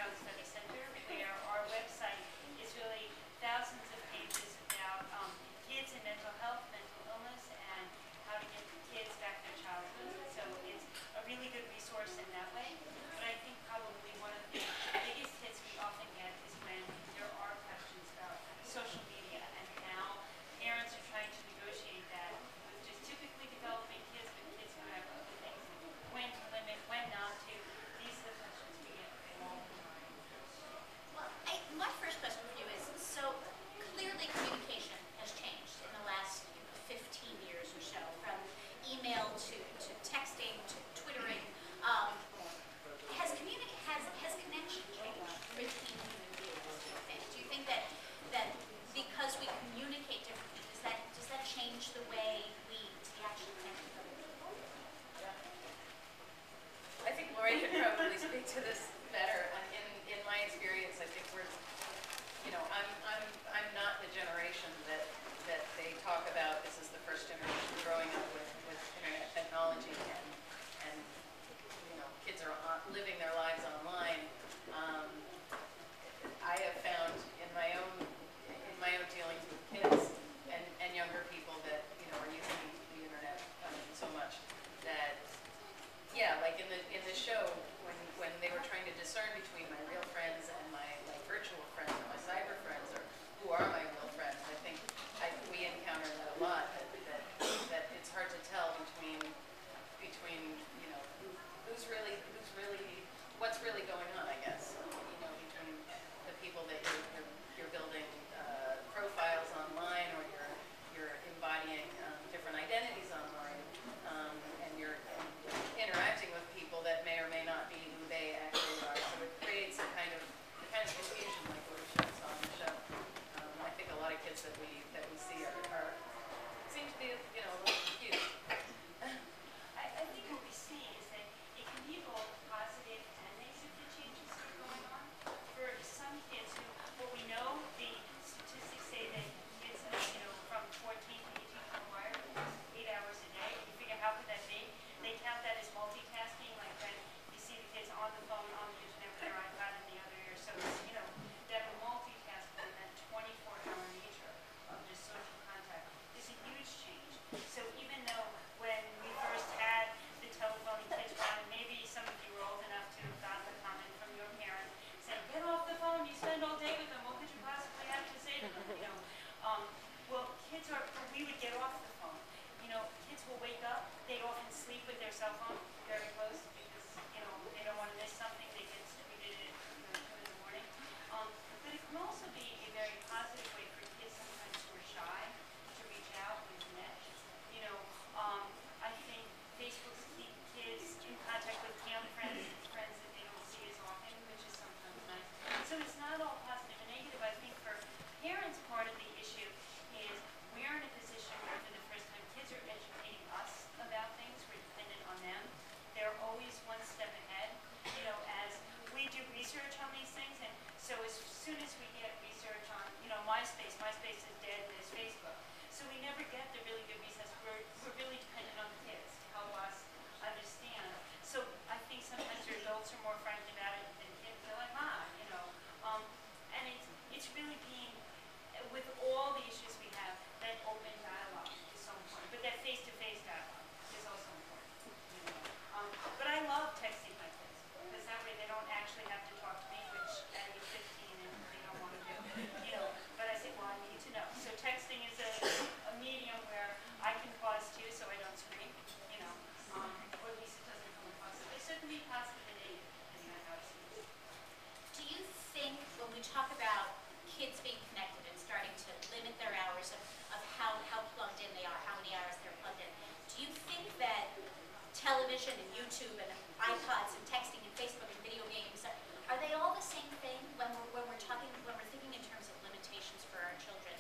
Child Study Center, where our website is really thousands of pages about kids and mental health, mental illness, and how to get kids back their childhood. So it's a really good resource in that way. But I think probably one of the biggest hits we often get is when there are questions about social media and how parents are trying to negotiate that with just typically developing kids, but kids who have other things, when to limit, when not to. These are the questions we get all the time. Well, my first question for you is, so clearly communication has changed in the last 15 years or so, from email to texting to Twittering. Has connection changed between human beings, do you think? Do you think that because we communicate differently, does that change the way we actually connect with other people? I think Lori could probably speak to this better. In my experience, I think I'm not the generation that they talk about. This is the first generation growing up with internet technology, and kids are living their lives online. I have found in my own dealings with kids and younger people that are using the internet so much that, yeah, like in the show when they were trying to discern between my real friends and my virtual friends or my cyber friends, or who are my real friends, I think we encounter that a lot, that it's hard to tell between who's really what's really going on, I guess, between the people that you're building profiles online, or you're embodying different identities online, and you're interacting with people that may or may not be who they actually are. So it creates a kind of confusion, like what we saw on the show. I think a lot of kids that we see seem to be a little confused. I think what we see is that it can be both positive and negative, the changes that are going on. For some kids who, what we know, the statistics say that kids, from 14 to 18 are wired 8 hours a day. You figure, how could that be? They count that as multitasking, like when you see the kids on the phone, on the internet, with their iPad in the other ear. So it's, that multitasking and that 24-hour nature of just social contact is a huge change. So even though when we first had the telephone and kids were on, and maybe some of you were old enough to have gotten the comment from your parent saying, "Get off the phone, you spend all day with them, what could you possibly have to say to them?" Well, we would get off the phone. Kids will wake up, they often sleep with their cell phone very close because, they don't want to miss something, they get tweeted at 2 in the morning. But it can also be a very positive way for kids sometimes who are shy to reach out and connect. I think Facebook's keep kids in contact with friends that they don't see as often, which is sometimes nice. So it's not all positive and negative. I think for parents, part of the issue is we're in a position where for the first time kids are educating us about things. We're dependent on them. They're always one step ahead, as we do research on these things. And so as soon as we get research on, MySpace is dead, there's Facebook. So we never get the really good research. We're really dependent on the kids to help us understand. So I think sometimes your adults are more frightened about it than kids. They're like, and it's really being, with all the issues we have, that open dialogue is so important. But that face-to-face dialogue is also important. But I love texting my kids, because that way they don't actually have to talk to me, which at age 15 and they don't want to do. But I say, well, I need to know. So texting is a medium where I can pause too, so I don't scream, or at least it doesn't come across. But it can be positive and negative, depending on how it's used. Do you think when we talk about kids being connected and starting to limit their hours of how plugged in they are, how many hours they're plugged in, do you think that television and YouTube and iPods and texting and Facebook and video games, are they all the same thing when we're thinking in terms of limitations for our children?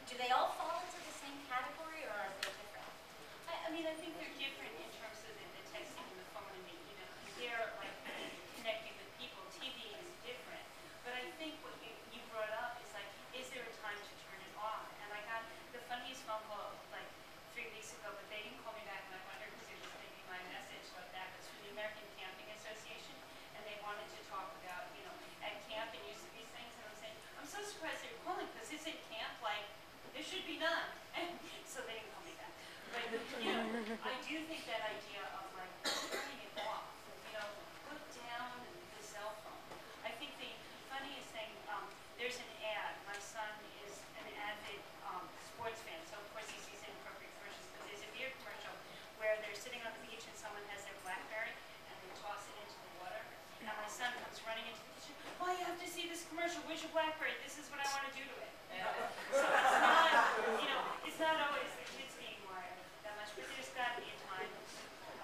Do they all fall into the same category, or are they different? I think they're different in terms of the texting and the phone and the email. They're like connecting with people. TV is different. But I think what you brought up is like, is there a time to turn it off? And I got the funniest phone call like 3 weeks ago, but they didn't call me back, and I wonder because it was maybe my message like that. It's from the American Camping Association, and they wanted to talk about expectation. Well, you have to see this commercial. Where's your BlackBerry? This is what I want to do to it. Yeah. So it's not, it's not always the kids being wired that much, but there's got to be a time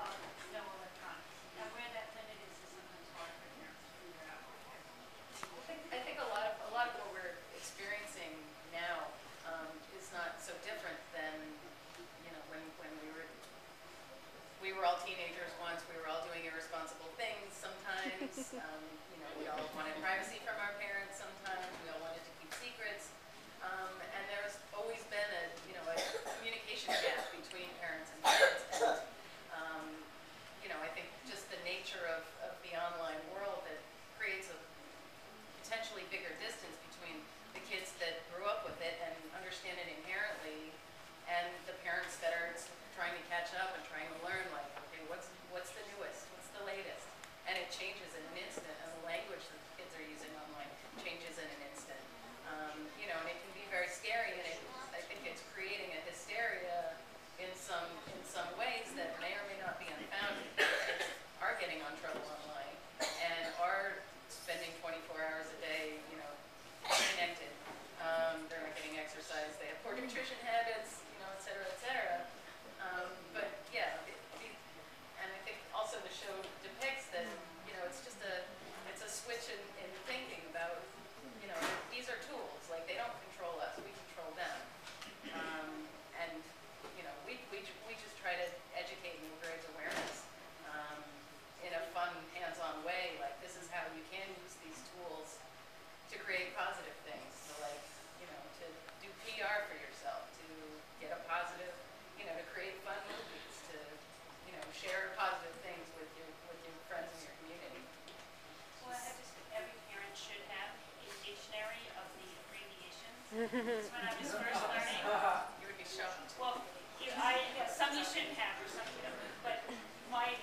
of no electronics. And where that limit is sometimes hard for parents to figure out. I think a lot of what we're experiencing now is not so different than when we were all teenagers once. We were all doing irresponsible things sometimes. We all wanted privacy from our parents sometimes. We all wanted to keep secrets. And there's always been a communication gap between parents and kids. And I think just the nature of the online world that creates a potentially bigger distance between the kids that grew up with it and understand it inherently, and the parents that are trying to catch up and trying to learn, like, okay, what's the newest, what's the latest, and it changes in an instant, and the language that the kids are using online changes in an instant, and it can be very scary, and I think it's creating a hysteria in some ways that may or may not be unfounded. Kids are getting on trouble online and are spending 24 hours a day, connected. They're not getting exercise. They have poor nutrition habits, et cetera, et cetera. But yeah, and I think also the show depicts that, it's a switch in thinking about, these are tools. Like, they don't control us. We control them. And we just try to educate and raise awareness in a fun, hands-on way. Like, this is how you can use these tools to create positive things. So, like, to do PR for yourself, to get a positive, to create fun movies, to, share positive things with your friends in your community. Well, I just every parent should have a dictionary of the abbreviations. Because when I was first learning, You would be shocked. well, some you shouldn't have or some you don't. But I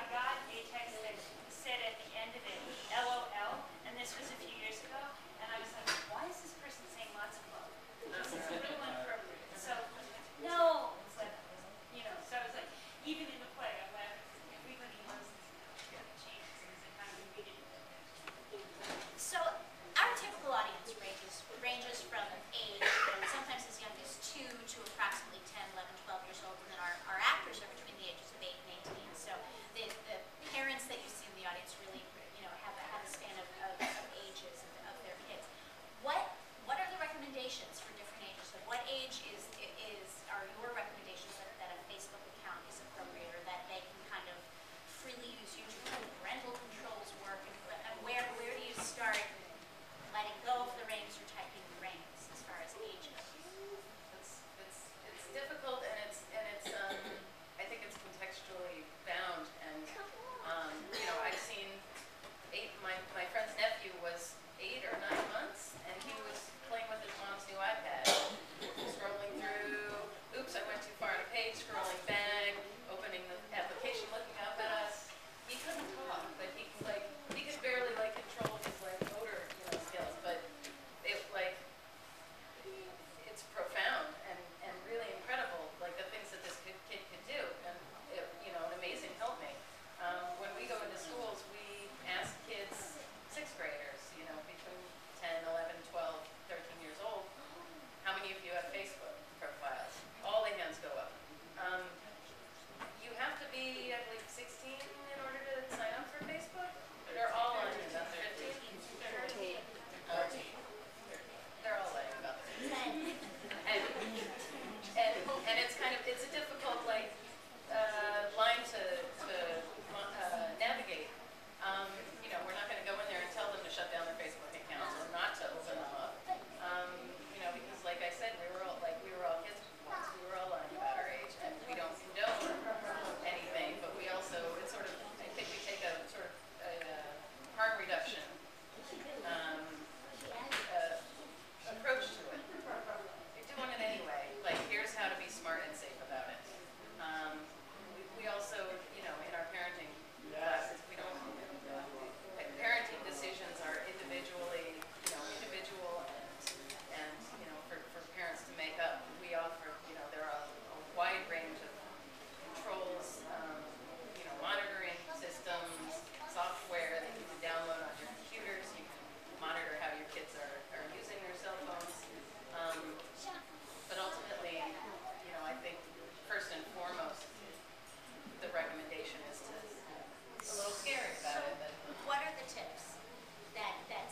got a text that said at the end of it, LOL, and this was a few years ago, and I was like, why is this person saying lots of love? This is a little inappropriate. So, no, it's like, so I was like, even in the play, I'm laughing. Everybody knows this now. It changes as it kind of read it. So our typical audience ranges from age, sometimes as young as 2 to approximately 10, 11, 12 years old, and then our actors are between the ages of 8 and 18. So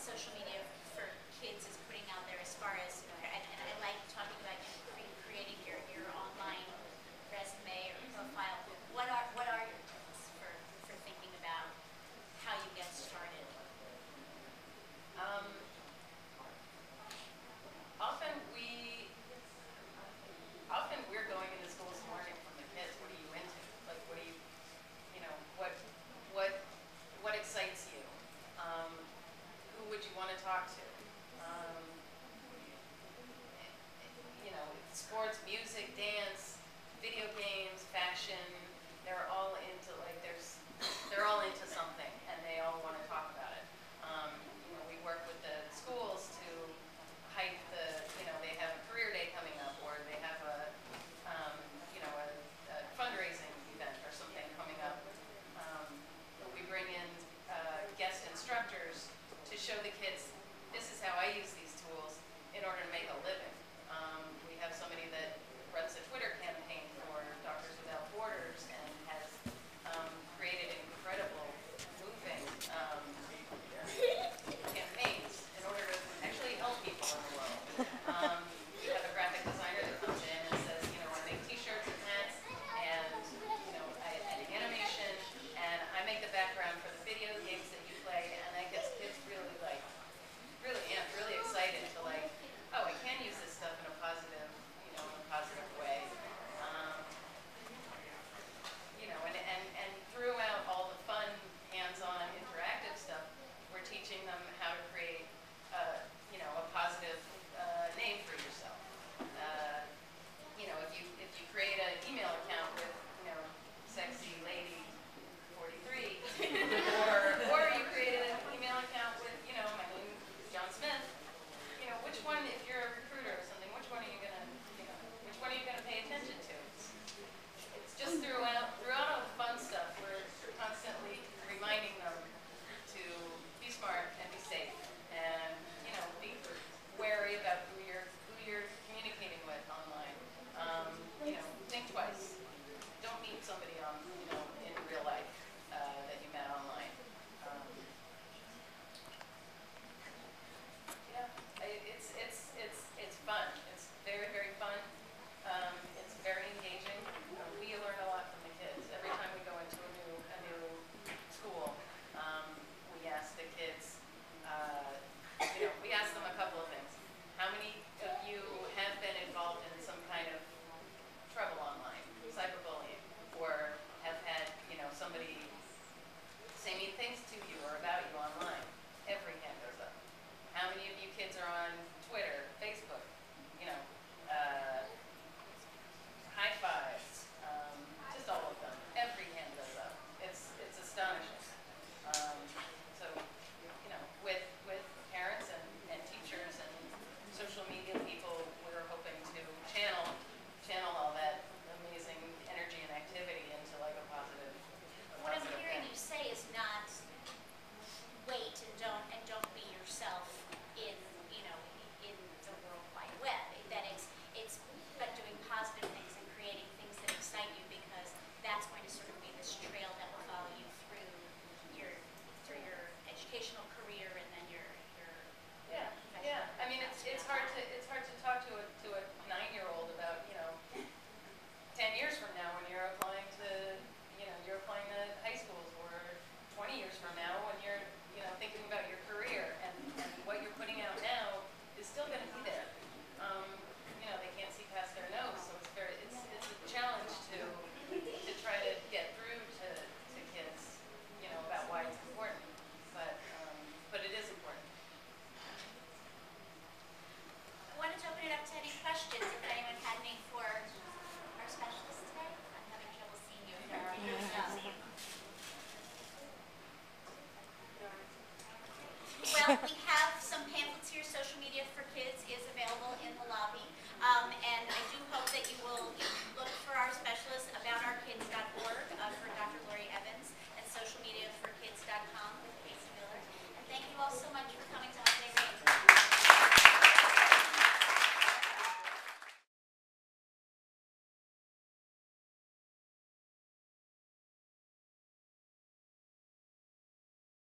social media for kids is putting out there as far as, and I like talking about creating your online resume or profile. What are your tips for thinking about how you get started? Um, often we're going into schools and learning from the kids. What are you into? Like, what do you, what excites you? Who would you want to talk to? Um, Sports, music, dance, video games, fashion. They're all into they're all into something, and they all want to talk about it. We work with the schools to hype they have a career day coming up, or they have a fundraising event or something coming up. We bring in guest instructors to show the kids, this is how I use these tools in order to make a living. We have somebody that runs a Twitter campaign for Doctors Without Borders and has created incredible, moving campaigns in order to actually help people in the world. We have a graphic designer that comes in and says, I make t-shirts and hats and, and animation, and I make the background for the video games that you play, and that gets kids really really excited to oh, I can use this stuff in a positive, way. And throughout all the fun, hands-on, interactive stuff, we're teaching them how to create, a positive name for yourself. If you create an email account with, sexy lady 43, or you create an email account with, my name is John Smith. Which one, if you're a recruiter or something, which one are you gonna pay attention to? It's just throughout all the fun stuff, we're constantly reminding them to be smart and be safe, and be wary about who you're communicating with online. Think twice. Don't meet somebody in real life that you met online. It's fun. It's very fun. It's very engaging. We learn a lot from the kids. Every time we go into a new school, we ask the kids. We ask them a couple of things. How many of you have been involved in some kind of trouble online, cyberbullying, or have had somebody say mean things to you or about you online? Every hand goes up. How many of you kids are on Twitter, Facebook? High fives, just all of them. Every hand goes up. It's astonishing. So, with parents and teachers and social media people, we're hoping to channel all that amazing energy and activity into a positive. What I'm hearing you say is not wait and don't be yourself in in the World Wide Web. That it's but doing positive things and creating things that excite you, because that's going to sort of be this trail that will follow you through your educational career and then your yeah. I mean, it's hard to talk to a 9-year-old about 10 years from now when you're applying to high schools, or 20 years from now when you're thinking about your career, and what you're putting out now is still going to be there. They can't see past their nose, so it's a challenge to try to get through to kids, about why it's important. But it is important. I wanted to open it up to any questions if anyone had any for our specialists today. I'm having trouble seeing you if there are any. Well, we have some pamphlets here. Social Media for Kids is available in the lobby. And I do hope that you will look for our specialists, aboutourkids.org, for Dr. Lori